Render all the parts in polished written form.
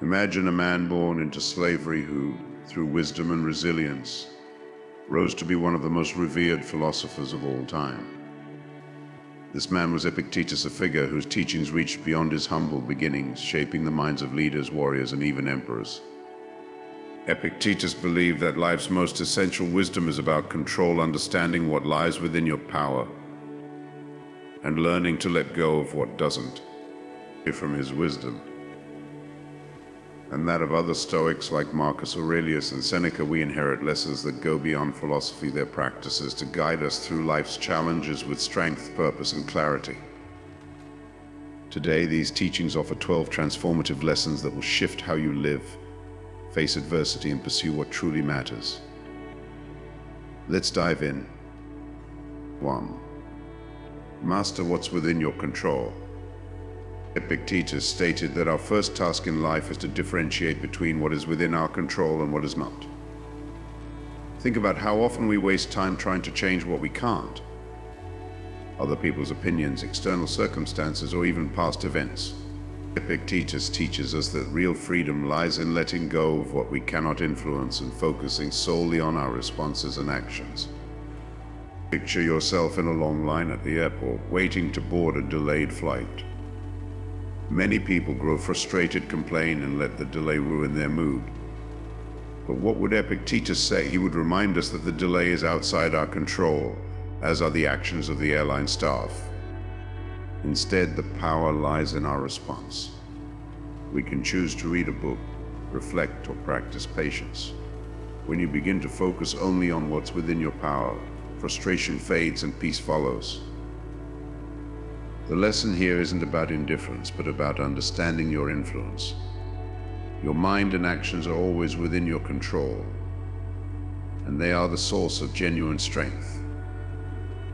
Imagine a man born into slavery who, through wisdom and resilience, rose to be one of the most revered philosophers of all time. This man was Epictetus, a figure whose teachings reached beyond his humble beginnings, shaping the minds of leaders, warriors, and even emperors. Epictetus believed that life's most essential wisdom is about control, understanding what lies within your power, and learning to let go of what doesn't. From his wisdom and that of other Stoics like Marcus Aurelius and Seneca, we inherit lessons that go beyond philosophy, their practices, to guide us through life's challenges with strength, purpose, and clarity. Today, these teachings offer 12 transformative lessons that will shift how you live, face adversity, and pursue what truly matters. Let's dive in. 1. Master what's within your control. Epictetus stated that our first task in life is to differentiate between what is within our control and what is not. Think about how often we waste time trying to change what we can't. Other people's opinions, external circumstances, or even past events. Epictetus teaches us that real freedom lies in letting go of what we cannot influence and focusing solely on our responses and actions. Picture yourself in a long line at the airport, waiting to board a delayed flight. Many people grow frustrated, complain, and let the delay ruin their mood. But what would Epictetus say? He would remind us that the delay is outside our control, as are the actions of the airline staff. Instead, the power lies in our response. We can choose to read a book, reflect, or practice patience. When you begin to focus only on what's within your power, frustration fades and peace follows. The lesson here isn't about indifference, but about understanding your influence. Your mind and actions are always within your control, and they are the source of genuine strength.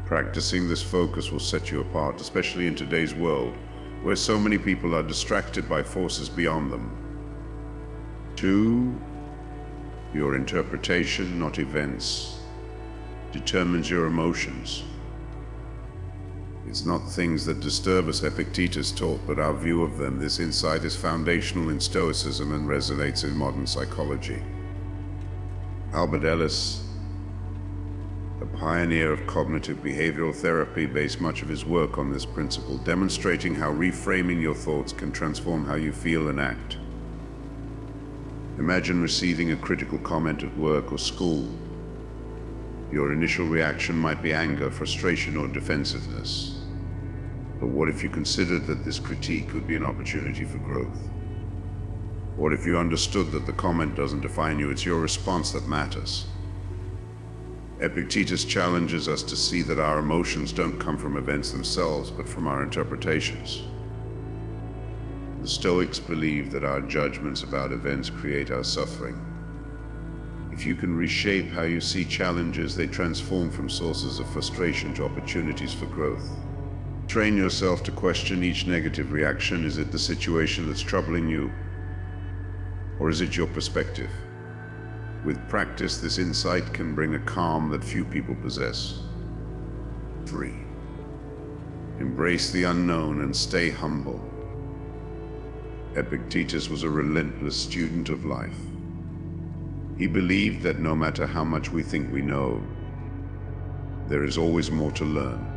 Practicing this focus will set you apart, especially in today's world, where so many people are distracted by forces beyond them. 2. Your interpretation, not events, determines your emotions. It's not things that disturb us, Epictetus taught, but our view of them. This insight is foundational in Stoicism and resonates in modern psychology. Albert Ellis, a pioneer of cognitive behavioral therapy, based much of his work on this principle, demonstrating how reframing your thoughts can transform how you feel and act. Imagine receiving a critical comment at work or school. Your initial reaction might be anger, frustration, or defensiveness. But what if you considered that this critique could be an opportunity for growth? What if you understood that the comment doesn't define you, it's your response that matters? Epictetus challenges us to see that our emotions don't come from events themselves, but from our interpretations. The Stoics believe that our judgments about events create our suffering. If you can reshape how you see challenges, they transform from sources of frustration to opportunities for growth. Train yourself to question each negative reaction. Is it the situation that's troubling you? Or is it your perspective? With practice, this insight can bring a calm that few people possess. 3. Embrace the unknown and stay humble. Epictetus was a relentless student of life. He believed that no matter how much we think we know, there is always more to learn.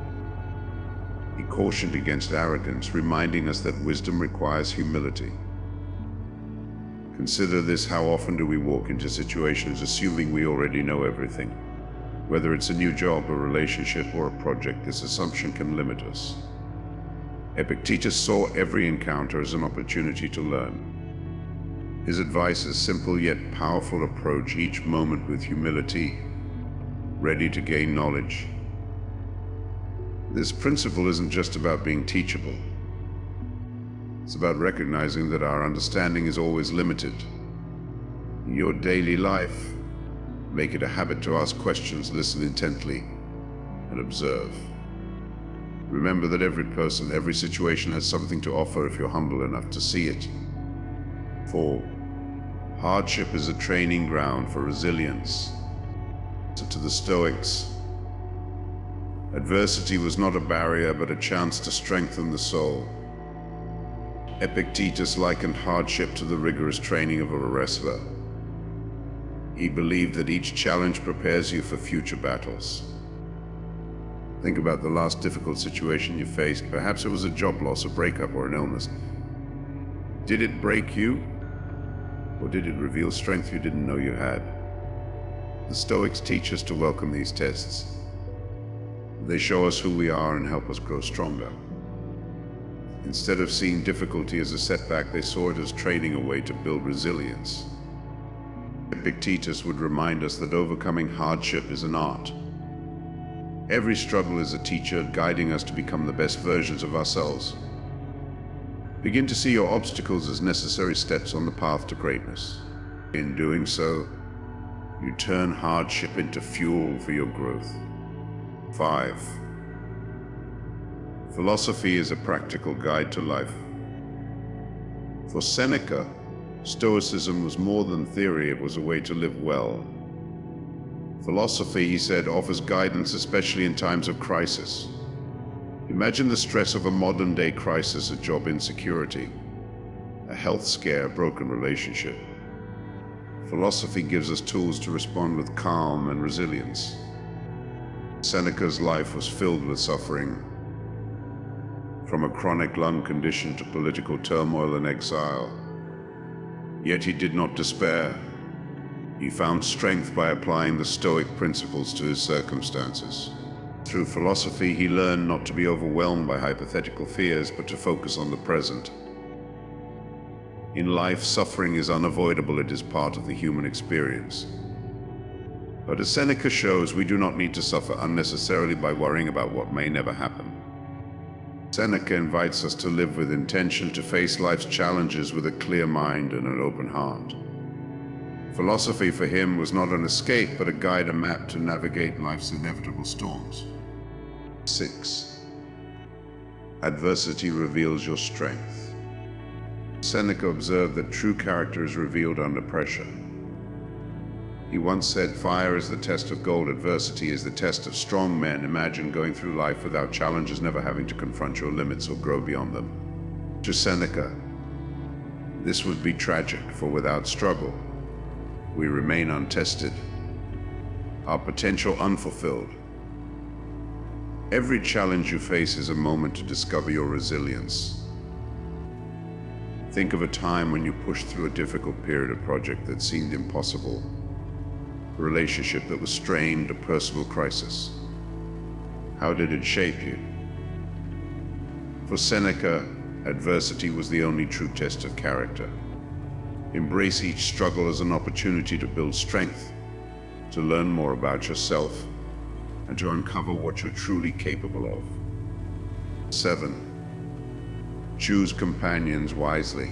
He cautioned against arrogance, reminding us that wisdom requires humility. Consider this: how often do we walk into situations assuming we already know everything? Whether it's a new job, a relationship, or a project, this assumption can limit us. Epictetus saw every encounter as an opportunity to learn. His advice is simple yet powerful: approach each moment with humility, ready to gain knowledge. This principle isn't just about being teachable. It's about recognizing that our understanding is always limited. In your daily life, make it a habit to ask questions, listen intently, and observe. Remember that every person, every situation has something to offer if you're humble enough to see it. 4. Hardship is a training ground for resilience. To the Stoics, adversity was not a barrier, but a chance to strengthen the soul. Epictetus likened hardship to the rigorous training of a wrestler. He believed that each challenge prepares you for future battles. Think about the last difficult situation you faced. Perhaps it was a job loss, a breakup, or an illness. Did it break you? Or did it reveal strength you didn't know you had? The Stoics teach us to welcome these tests. They show us who we are and help us grow stronger. Instead of seeing difficulty as a setback, they saw it as training a way to build resilience. Epictetus would remind us that overcoming hardship is an art. Every struggle is a teacher guiding us to become the best versions of ourselves. Begin to see your obstacles as necessary steps on the path to greatness. In doing so, you turn hardship into fuel for your growth. 5. Philosophy is a practical guide to life. For Seneca, Stoicism was more than theory, it was a way to live well. Philosophy, he said, offers guidance, especially in times of crisis. Imagine the stress of a modern-day crisis, a job insecurity, a health scare, a broken relationship. Philosophy gives us tools to respond with calm and resilience. Seneca's life was filled with suffering, from a chronic lung condition to political turmoil and exile. Yet he did not despair. He found strength by applying the Stoic principles to his circumstances. Through philosophy, he learned not to be overwhelmed by hypothetical fears, but to focus on the present. In life, suffering is unavoidable. It is part of the human experience. But as Seneca shows, we do not need to suffer unnecessarily by worrying about what may never happen. Seneca invites us to live with intention, to face life's challenges with a clear mind and an open heart. Philosophy for him was not an escape, but a guide, a map to navigate life's inevitable storms. 6. Adversity reveals your strength. Seneca observed that true character is revealed under pressure. He once said, "Fire is the test of gold, adversity is the test of strong men." Imagine going through life without challenges, never having to confront your limits or grow beyond them. To Seneca, this would be tragic, for without struggle, we remain untested, our potential unfulfilled. Every challenge you face is a moment to discover your resilience. Think of a time when you pushed through a difficult period, a project that seemed impossible, a relationship that was strained, a personal crisis. How did it shape you? For Seneca, adversity was the only true test of character. Embrace each struggle as an opportunity to build strength, to learn more about yourself, and to uncover what you're truly capable of. 7. Choose companions wisely.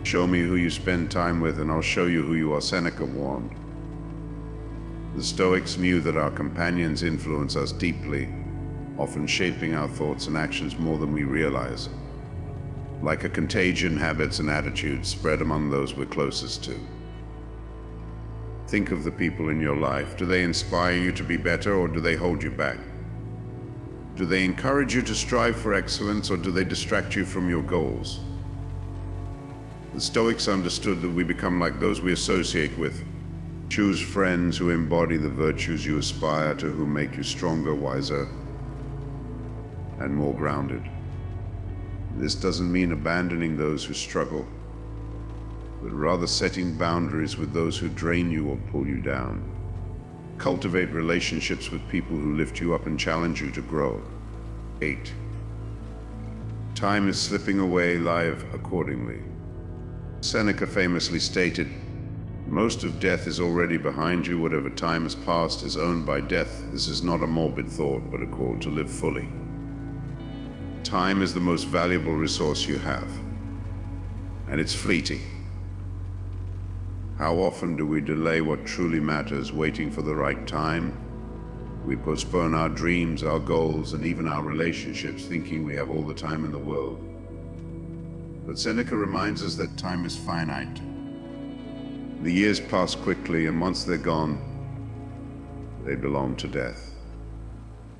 Show me who you spend time with, and I'll show you who you are, Seneca warned. The Stoics knew that our companions influence us deeply, often shaping our thoughts and actions more than we realize. Like a contagion, habits and attitudes spread among those we're closest to. Think of the people in your life. Do they inspire you to be better, or do they hold you back? Do they encourage you to strive for excellence, or do they distract you from your goals? The Stoics understood that we become like those we associate with. Choose friends who embody the virtues you aspire to, who make you stronger, wiser, and more grounded. This doesn't mean abandoning those who struggle, but rather setting boundaries with those who drain you or pull you down. Cultivate relationships with people who lift you up and challenge you to grow. 8. Time is slipping away, live accordingly. Seneca famously stated, "Most of death is already behind you. Whatever time has passed is owned by death." This is not a morbid thought, but a call to live fully. Time is the most valuable resource you have, and it's fleeting. How often do we delay what truly matters, waiting for the right time? We postpone our dreams, our goals, and even our relationships, thinking we have all the time in the world. But Seneca reminds us that time is finite. The years pass quickly, and once they're gone, they belong to death.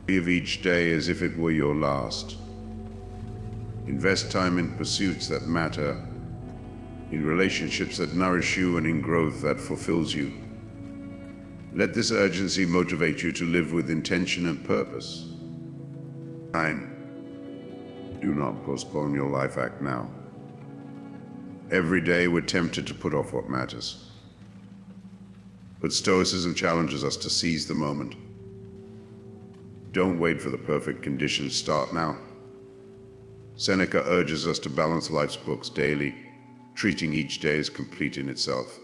Live each day as if it were your last. Invest time in pursuits that matter, in relationships that nourish you, and in growth that fulfills you. Let this urgency motivate you to live with intention and purpose. 9. Do not postpone your life act now. Every day we're tempted to put off what matters. But Stoicism challenges us to seize the moment. Don't wait for the perfect conditions, start now. Seneca urges us to balance life's books daily, treating each day as complete in itself.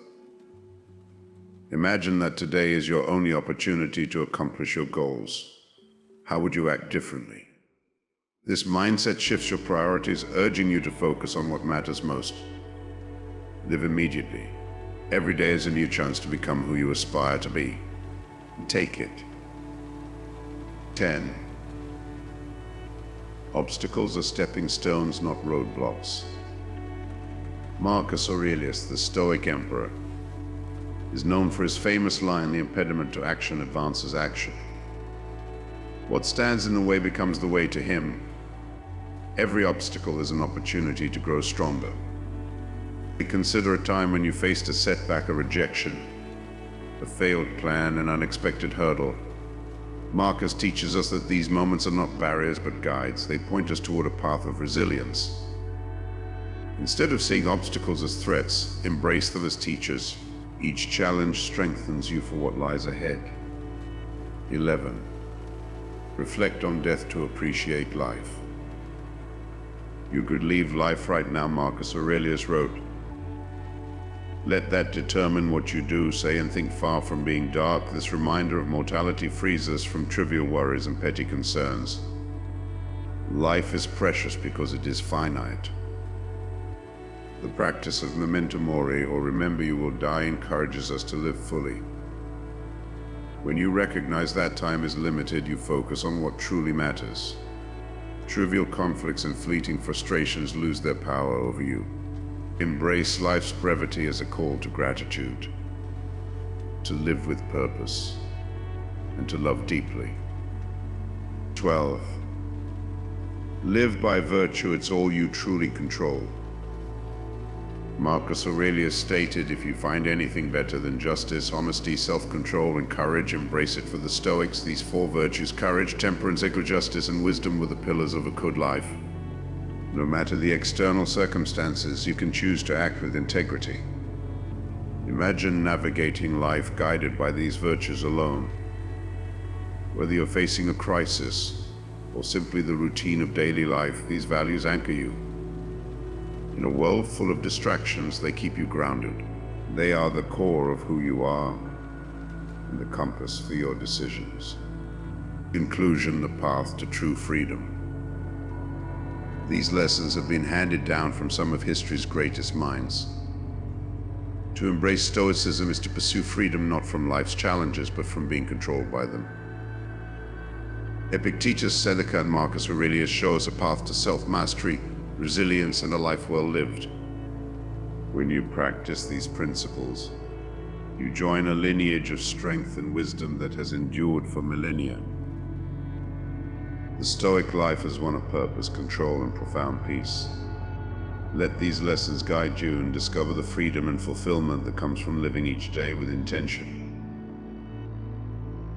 Imagine that today is your only opportunity to accomplish your goals. How would you act differently? This mindset shifts your priorities, urging you to focus on what matters most. Live immediately. Every day is a new chance to become who you aspire to be. Take it. 10. Obstacles are stepping stones, not roadblocks. Marcus Aurelius, the Stoic emperor, is known for his famous line, "The impediment to action advances action." What stands in the way becomes the way to him. Every obstacle is an opportunity to grow stronger. Consider a time when you faced a setback, a rejection, a failed plan, an unexpected hurdle. Marcus teaches us that these moments are not barriers but guides. They point us toward a path of resilience. Instead of seeing obstacles as threats, embrace them as teachers. Each challenge strengthens you for what lies ahead. 11. Reflect on death to appreciate life. You could leave life right now, Marcus Aurelius wrote. Let that determine what you do, say, and think. Far from being dark, this reminder of mortality frees us from trivial worries and petty concerns. Life is precious because it is finite. The practice of memento mori, or remember you will die, encourages us to live fully. When you recognize that time is limited, you focus on what truly matters. Trivial conflicts and fleeting frustrations lose their power over you. Embrace life's brevity as a call to gratitude, to live with purpose, and to love deeply. 12. Live by virtue, it's all you truly control. Marcus Aurelius stated, if you find anything better than justice, honesty, self-control, and courage, embrace it. For the Stoics, these 4 virtues, courage, temperance, equijustice, and wisdom, were the pillars of a good life. No matter the external circumstances, you can choose to act with integrity. Imagine navigating life guided by these virtues alone. Whether you're facing a crisis or simply the routine of daily life, these values anchor you. In a world full of distractions, they keep you grounded. They are the core of who you are and the compass for your decisions. Conclusion, the path to true freedom. These lessons have been handed down from some of history's greatest minds. To embrace Stoicism is to pursue freedom not from life's challenges, but from being controlled by them. Epictetus, Seneca, and Marcus Aurelius show us a path to self-mastery, resilience, and a life well lived. When you practice these principles, you join a lineage of strength and wisdom that has endured for millennia. The Stoic life is one of purpose, control, and profound peace. Let these lessons guide you and discover the freedom and fulfillment that comes from living each day with intention.